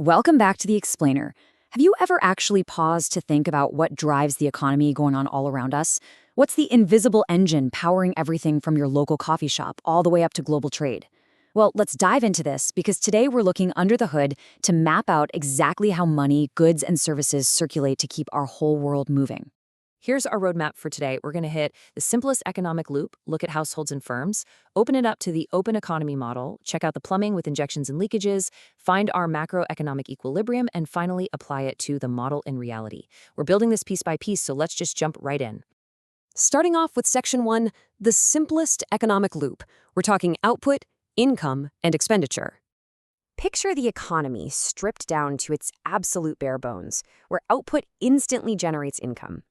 Welcome back to The Explainer. Have you ever actually paused to think about what drives the economy going on all around us? What's the invisible engine powering everything from your local coffee shop all the way up to global trade? Well, let's dive into this because today we're looking under the hood to map out exactly how money, goods, and services circulate to keep our whole world moving. Here's our roadmap for today. We're going to hit the simplest economic loop, look at households and firms, open it up to the open economy model, check out the plumbing with injections and leakages, find our macroeconomic equilibrium, and finally apply it to the model in reality. We're building this piece by piece, so let's just jump right in. Starting off with Section 1, the simplest economic loop. We're talking output, income, and expenditure. Picture the economy stripped down to its absolute bare bones, where output instantly generates income.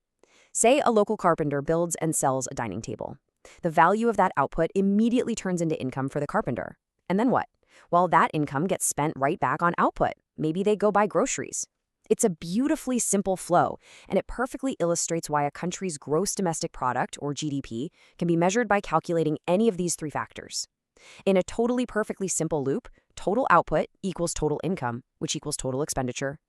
Say a local carpenter builds and sells a dining table. The value of that output immediately turns into income for the carpenter. And then what? Well, that income gets spent right back on output. Maybe they go buy groceries. It's a beautifully simple flow, and it perfectly illustrates why a country's gross domestic product, or GDP, can be measured by calculating any of these three factors. In a totally perfectly simple loop, total output equals total income, which equals total expenditure.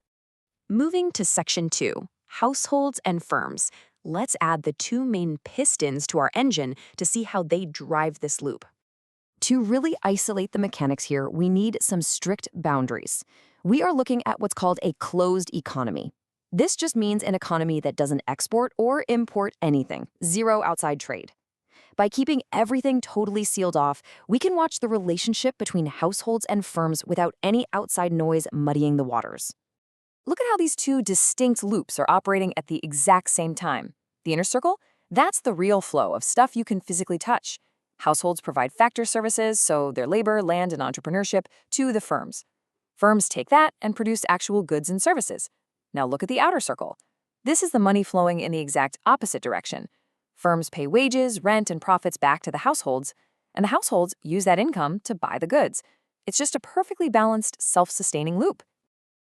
Moving to Section 2, households and firms. Let's add the two main pistons to our engine to see how they drive this loop. To really isolate the mechanics here, we need some strict boundaries. We are looking at what's called a closed economy. This just means an economy that doesn't export or import anything, zero outside trade. By keeping everything totally sealed off, we can watch the relationship between households and firms without any outside noise muddying the waters. Look at how these two distinct loops are operating at the exact same time. The inner circle? That's the real flow of stuff you can physically touch. Households provide factor services, so their labor, land, and entrepreneurship, to the firms. Firms take that and produce actual goods and services. Now look at the outer circle. This is the money flowing in the exact opposite direction. Firms pay wages, rent, and profits back to the households, and the households use that income to buy the goods. It's just a perfectly balanced, self-sustaining loop.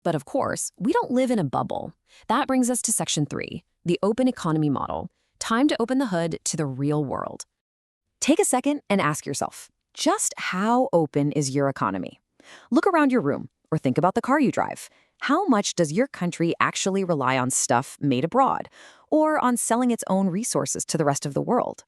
But of course, we don't live in a bubble. That brings us to Section 3, the open economy model. Time to open the hood to the real world. Take a second and ask yourself, just how open is your economy? Look around your room or think about the car you drive. How much does your country actually rely on stuff made abroad or on selling its own resources to the rest of the world?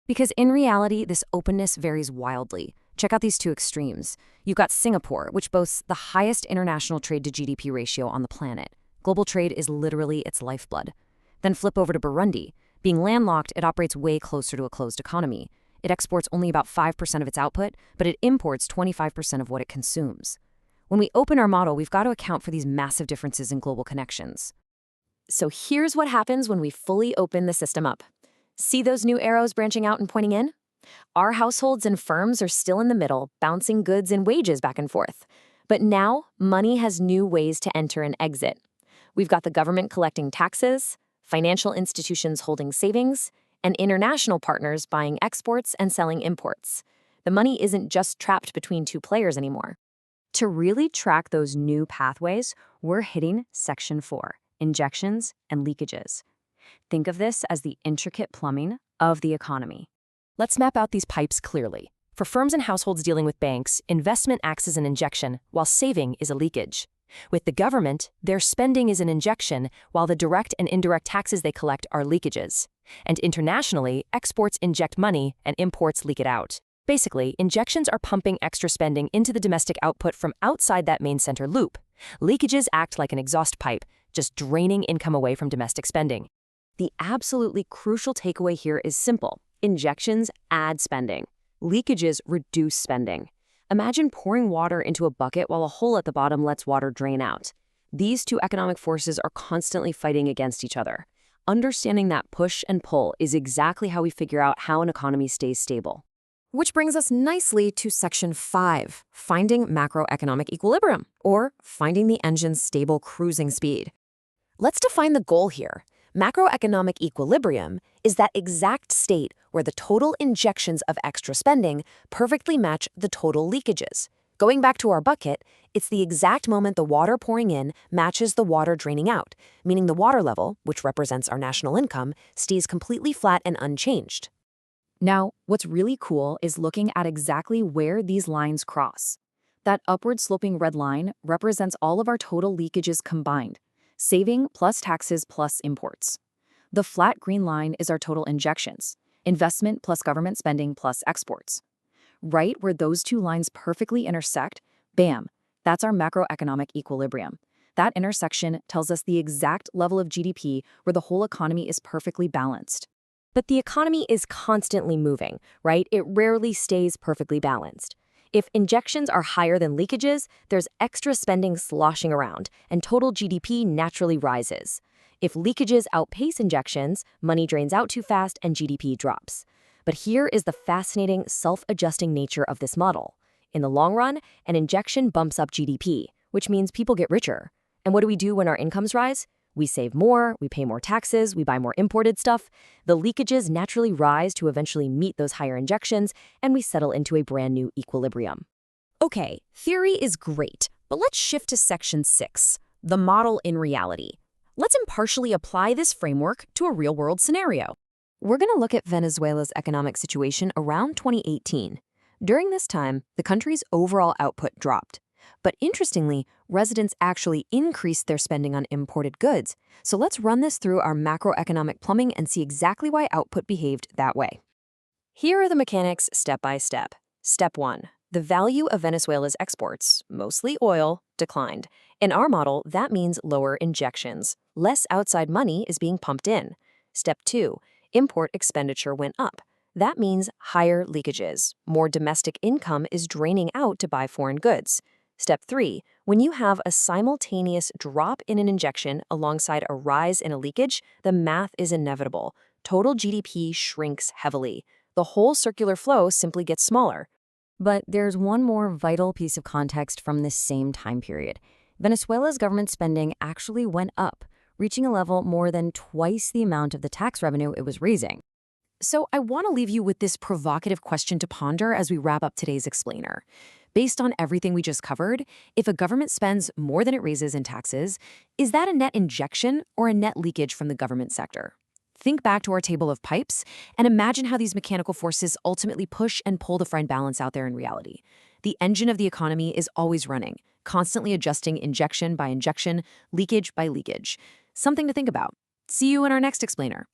Because in reality, this openness varies wildly. Check out these two extremes. You've got Singapore, which boasts the highest international trade to GDP ratio on the planet. Global trade is literally its lifeblood. Then flip over to Burundi. Being landlocked, it operates way closer to a closed economy. It exports only about 5% of its output, but it imports 25% of what it consumes. When we open our model, we've got to account for these massive differences in global connections. So here's what happens when we fully open the system up. See those new arrows branching out and pointing in? Our households and firms are still in the middle, bouncing goods and wages back and forth. But now, money has new ways to enter and exit. We've got the government collecting taxes, financial institutions holding savings, and international partners buying exports and selling imports. The money isn't just trapped between two players anymore. To really track those new pathways, we're hitting Section 4, injections and leakages. Think of this as the intricate plumbing of the economy. Let's map out these pipes clearly. For firms and households dealing with banks, investment acts as an injection, while saving is a leakage. With the government, their spending is an injection, while the direct and indirect taxes they collect are leakages. And internationally, exports inject money and imports leak it out. Basically, injections are pumping extra spending into the domestic output from outside that main center loop. Leakages act like an exhaust pipe, just draining income away from domestic spending. The absolutely crucial takeaway here is simple. Injections add spending. Leakages reduce spending. Imagine pouring water into a bucket while a hole at the bottom lets water drain out. These two economic forces are constantly fighting against each other. Understanding that push and pull is exactly how we figure out how an economy stays stable. Which brings us nicely to Section 5, finding macroeconomic equilibrium, or finding the engine's stable cruising speed. Let's define the goal here. Macroeconomic equilibrium is that exact state where the total injections of extra spending perfectly match the total leakages. Going back to our bucket, it's the exact moment the water pouring in matches the water draining out, meaning the water level, which represents our national income, stays completely flat and unchanged. Now, what's really cool is looking at exactly where these lines cross. That upward sloping red line represents all of our total leakages combined, saving plus taxes plus imports. The flat green line is our total injections, investment plus government spending plus exports. Right where those two lines perfectly intersect, bam, that's our macroeconomic equilibrium. That intersection tells us the exact level of GDP where the whole economy is perfectly balanced. But the economy is constantly moving, right? It rarely stays perfectly balanced. If injections are higher than leakages, there's extra spending sloshing around, and total GDP naturally rises. If leakages outpace injections, money drains out too fast and GDP drops. But here is the fascinating, self-adjusting nature of this model. In the long run, an injection bumps up GDP, which means people get richer. And what do we do when our incomes rise? We save more, we pay more taxes, we buy more imported stuff. The leakages naturally rise to eventually meet those higher injections, and we settle into a brand new equilibrium. Okay, theory is great, but let's shift to section 6, the model in reality. Let's impartially apply this framework to a real-world scenario. We're going to look at Venezuela's economic situation around 2018. During this time, the country's overall output dropped. But interestingly, residents actually increased their spending on imported goods. So let's run this through our macroeconomic plumbing and see exactly why output behaved that way. Here are the mechanics step by step. Step 1. The value of Venezuela's exports, mostly oil, declined. In our model, that means lower injections. Less outside money is being pumped in. Step 2. Import expenditure went up. That means higher leakages. More domestic income is draining out to buy foreign goods. Step 3. When you have a simultaneous drop in an injection alongside a rise in a leakage, the math is inevitable. Total GDP shrinks heavily. The whole circular flow simply gets smaller. But there's one more vital piece of context from this same time period. Venezuela's government spending actually went up, reaching a level more than twice the amount of the tax revenue it was raising. So I want to leave you with this provocative question to ponder as we wrap up today's explainer. Based on everything we just covered, if a government spends more than it raises in taxes, is that a net injection or a net leakage from the government sector? Think back to our table of pipes and imagine how these mechanical forces ultimately push and pull the fine balance out there in reality. The engine of the economy is always running, constantly adjusting injection by injection, leakage by leakage. Something to think about. See you in our next explainer.